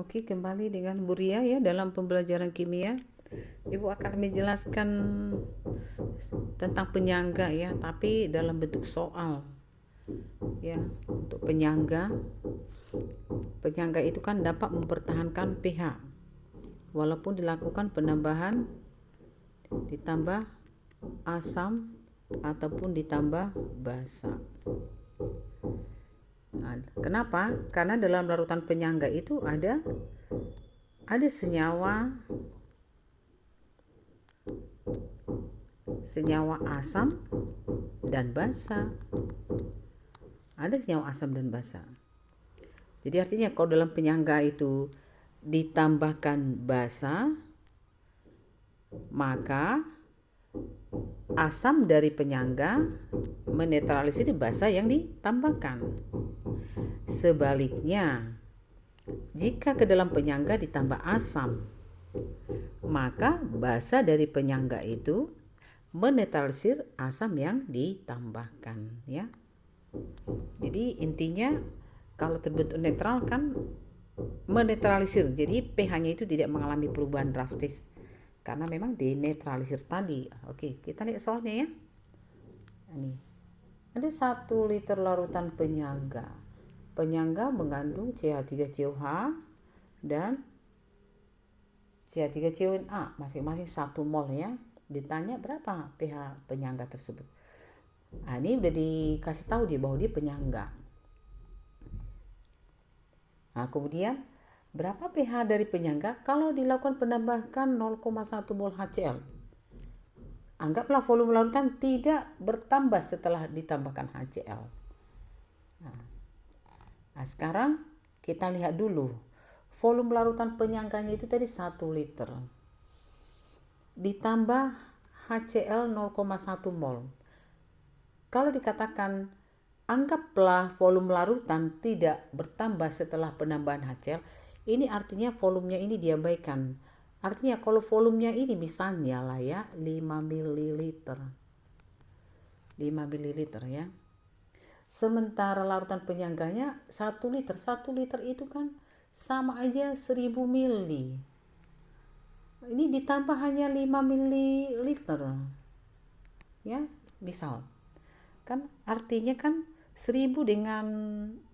Oke, kembali dengan Bu Ria ya dalam pembelajaran kimia. Ibu akan menjelaskan tentang penyangga ya, tapi dalam bentuk soal. Ya, untuk penyangga itu kan dapat mempertahankan pH walaupun dilakukan penambahan ditambah asam ataupun ditambah basa. Nah, kenapa? Karena dalam larutan penyangga itu ada senyawa asam dan basa. Ada senyawa asam dan basa. Jadi artinya kalau dalam penyangga itu ditambahkan basa, maka asam dari penyangga menetralisir basa yang ditambahkan. Sebaliknya, jika ke dalam penyangga ditambah asam, maka basa dari penyangga itu menetralisir asam yang ditambahkan ya. Jadi intinya kalau terbentuk netral kan menetralisir, jadi pH-nya itu tidak mengalami perubahan drastis karena memang dinetralisir tadi. Oke, kita lihat soalnya ya. Ini ada 1 liter larutan penyangga. Penyangga mengandung CH3COH dan CH3CONA masing-masing 1 mol ya. Ditanya berapa pH penyangga tersebut. Nah, ini udah dikasih tahu dia bahwa dia penyangga. Nah, kemudian berapa pH dari penyangga kalau dilakukan penambahan 0,1 mol HCl? Anggaplah volume larutan tidak bertambah setelah ditambahkan HCl. Nah, sekarang kita lihat dulu. Volume larutan penyangganya itu tadi 1 liter. Ditambah HCl 0,1 mol. Kalau dikatakan anggaplah volume larutan tidak bertambah setelah penambahan HCl, ini artinya volumenya ini diabaikan. Artinya kalau volumenya ini misalnya lah ya 5 ml. 5 ml ya. Sementara larutan penyangganya 1 liter. 1 liter itu kan sama aja 1000 ml. Ini ditambah hanya 5 ml. Ya, misal. Kan artinya kan 1000 dengan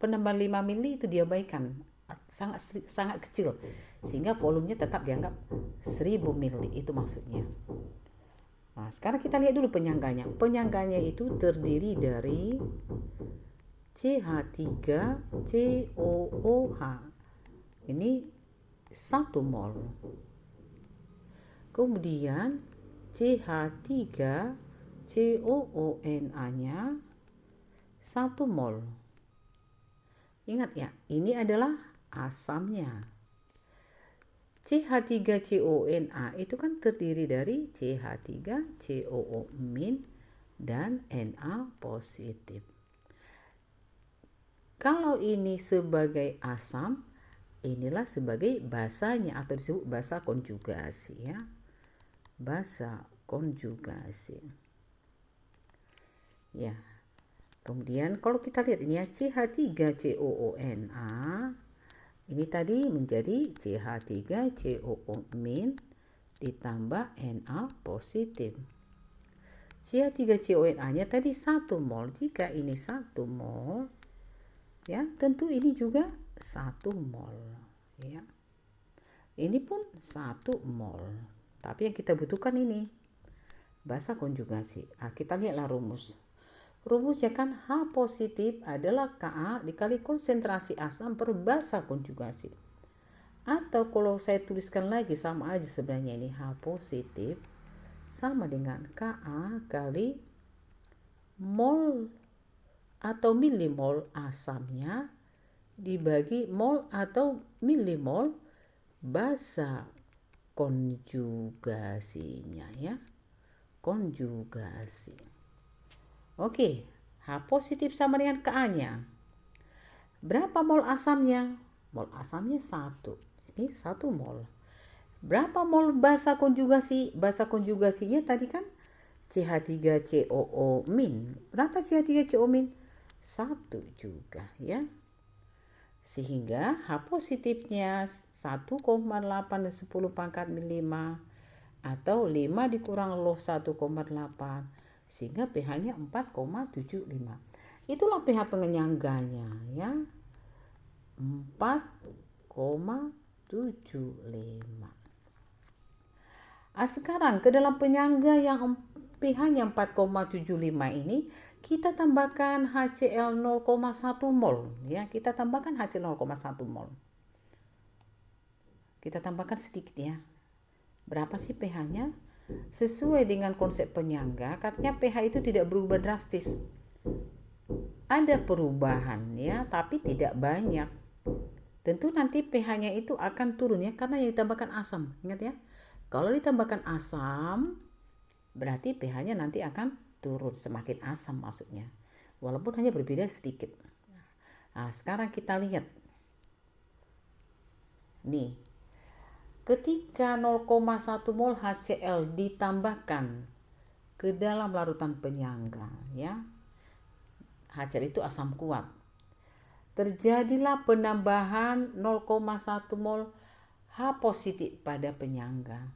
penambahan 5 mili itu diabaikan, sangat kecil sehingga volumenya tetap dianggap 1000 mili, itu maksudnya. Nah, sekarang kita lihat dulu penyangganya. Penyangganya itu terdiri dari CH3COOH. Ini 1 mol. Kemudian CH3COONA-nya 1 mol. Ingat ya, ini adalah asamnya. CH3CONA itu kan terdiri dari CH3COO- dan Na positif. Kalau ini sebagai asam, inilah sebagai basanya atau disebut basa konjugasi ya. Basa konjugasi. Ya. Kemudian kalau kita lihat ini ya, CH3COONA ini tadi menjadi CH3COO- ditambah Na positif. CH3CONA-nya tadi 1 mol. Jika ini 1 mol, ya, tentu ini juga 1 mol, ya. Ini pun 1 mol. Tapi yang kita butuhkan ini basa konjugasi. Nah, kita lihatlah rumus. Rumusnya kan H positif adalah Ka dikali konsentrasi asam per basa konjugasi. Atau kalau saya tuliskan lagi sama aja sebenarnya, ini H positif sama dengan Ka kali mol atau milimol asamnya dibagi mol atau milimol basa konjugasinya ya. Konjugasi. Oke, H positif sama dengan Ka-nya. Berapa mol asamnya? Mol asamnya 1. Ini 1 mol. Berapa mol basa konjugasi? Basa konjugasinya tadi kan CH3COO-. Berapa CH3COO-? 1 juga ya. Sehingga H positifnya 1,8 10 pangkat 5 atau 5 dikurang log 1,8 sehingga pH-nya 4,75. Itulah pH penyangganya ya. 4,75. Sekarang ke dalam penyangga yang pH-nya 4,75 ini kita tambahkan HCl 0,1 mol ya. Kita tambahkan HCl 0,1 mol. Kita tambahkan sedikit ya. Berapa sih pH-nya? Sesuai dengan konsep penyangga, katanya pH itu tidak berubah drastis. Ada perubahan ya, tapi tidak banyak. Tentu nanti pH-nya itu akan turun ya, karena yang ditambahkan asam. Ingat ya, kalau ditambahkan asam, berarti pH-nya nanti akan turun, semakin asam maksudnya. Walaupun hanya berbeda sedikit. Nah, sekarang kita lihat. Nih, ketika 0,1 mol HCl ditambahkan ke dalam larutan penyangga ya. HCl itu asam kuat. Terjadilah penambahan 0,1 mol H positif pada penyangga.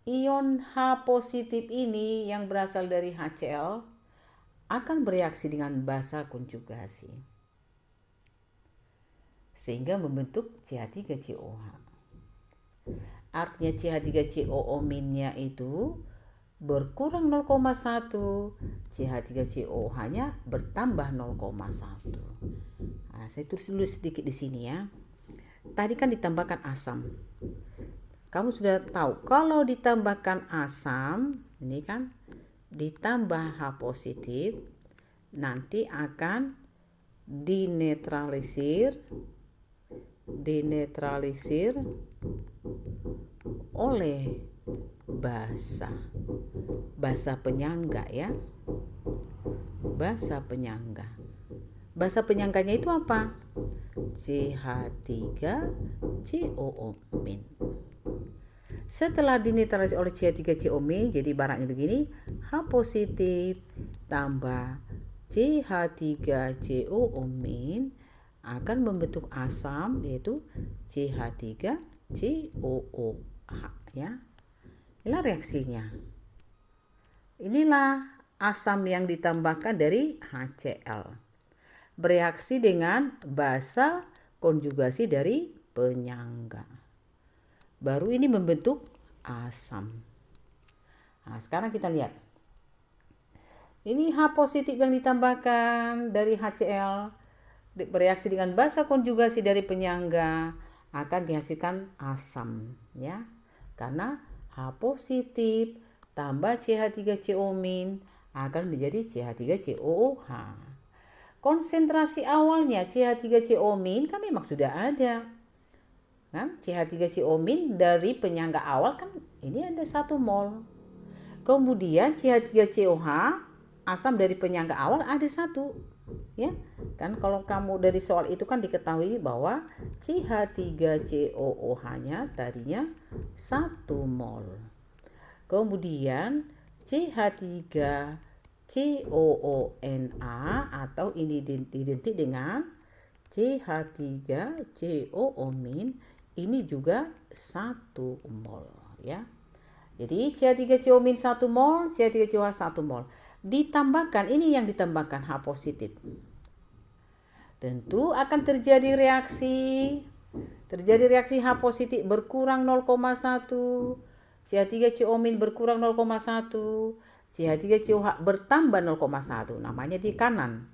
Ion H positif ini yang berasal dari HCl akan bereaksi dengan basa konjugasi sehingga membentuk CH3COH. Artinya CH3COO-nya itu berkurang 0,1, CH3COH-nya bertambah 0,1. Nah, saya tulis dulu sedikit di sini ya. Tadi kan ditambahkan asam. Kamu sudah tahu kalau ditambahkan asam, ini kan ditambah H positif, nanti akan dinetralisir oleh basa penyangga ya. Basa penyangga. Basa penyangganya itu apa? CH3COO-. Setelah dinetralisir oleh CH3COO, jadi baratnya begini, H positif tambah CH3COO- akan membentuk asam yaitu CH3COOH ya. Inilah reaksinya. Inilah asam yang ditambahkan dari HCl. Bereaksi dengan basa konjugasi dari penyangga. Baru ini membentuk asam. Nah, sekarang kita lihat. Ini H positif yang ditambahkan dari HCl bereaksi dengan basa konjugasi dari penyangga akan dihasilkan asam ya. Karena H positif tambah CH3CO- akan menjadi CH3COOH. Konsentrasi awalnya CH3CO- kan memang sudah ada. Kan? CH3CO- dari penyangga awal kan ini ada 1 mol. Kemudian CH3COH asam dari penyangga awal ada 1. Ya, kan kalau kamu dari soal itu kan diketahui bahwa CH3COOH-nya tadinya 1 mol. Kemudian CH3COONA atau ini identik dengan CH3COO- ini juga 1 mol ya. Jadi CH3CO- 1 mol, CH3COH 1 mol. Ditambahkan, ini yang ditambahkan H positif. Tentu akan terjadi reaksi H positif berkurang 0,1, CH3CO- berkurang 0,1, CH3COH bertambah 0,1, namanya di kanan.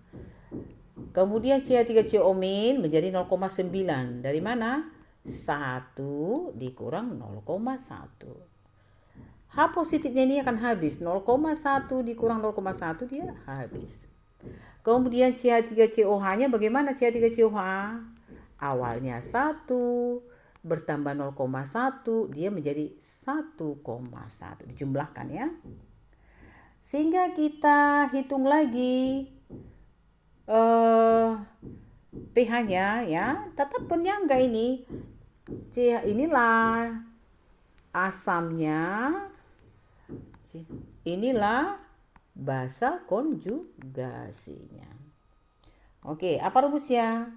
Kemudian CH3CO- menjadi 0,9. Dari mana? 1 dikurang 0,1. H positifnya ini akan habis. 0,1 dikurang 0,1 dia habis. Kemudian CH3COH-nya bagaimana CH3COH? Awalnya 1 bertambah 0,1 dia menjadi 1,1. Dijumlahkan ya. Sehingga kita hitung lagi pH-nya ya. Tetap penyangga ini. Inilah asamnya. Inilah basa konjugasinya. Oke, apa rumusnya?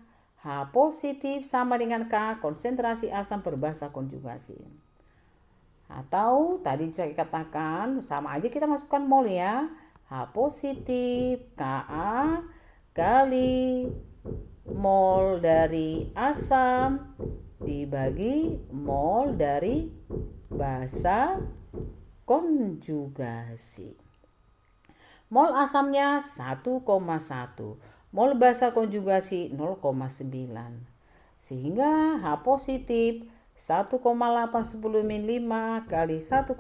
H positif sama dengan K konsentrasi asam per basa konjugasi. Atau tadi saya katakan sama aja kita masukkan mol ya. H positif Ka kali mol dari asam dibagi mol dari basa konjugasi. Mol asamnya 1,1, mol basa konjugasi 0,9. Sehingga H positif 1,810 kali 1,22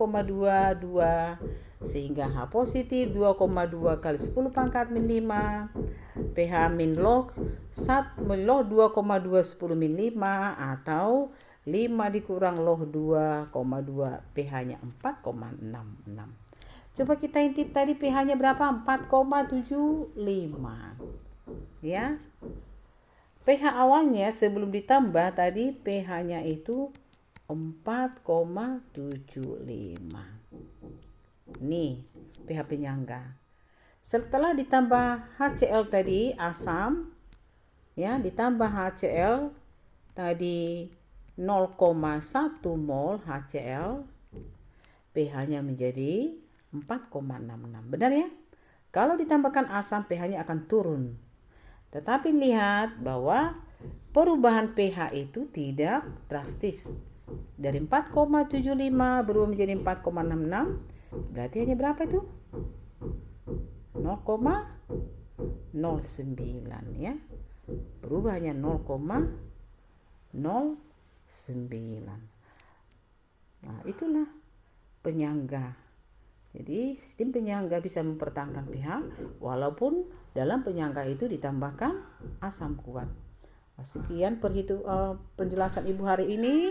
sehingga H positif 2,2 kali 10 pangkat min 5 pH min log 2,210 min 5 atau 5 dikurang log 2,2 pH-nya 4,66. Coba kita intip tadi pH-nya berapa? 4,75 ya. pH awalnya sebelum ditambah tadi pH-nya itu 4,75. Nih, pH penyangga. Setelah ditambah HCl tadi asam ya, ditambah HCl tadi 0,1 mol HCl, pH-nya menjadi 4,66. Benar ya? Kalau ditambahkan asam pH-nya akan turun. Tetapi lihat bahwa perubahan pH itu tidak drastis. Dari 4,75 berubah menjadi 4,66. Berarti hanya berapa itu? 0,09 ya. Berubah hanya 0,09. Nah, itulah penyangga. Jadi sistem penyangga bisa mempertahankan pH walaupun dalam penyangga itu ditambahkan asam kuat. Sekian penjelasan Ibu hari ini.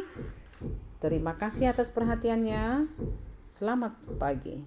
Terima kasih atas perhatiannya. Selamat pagi.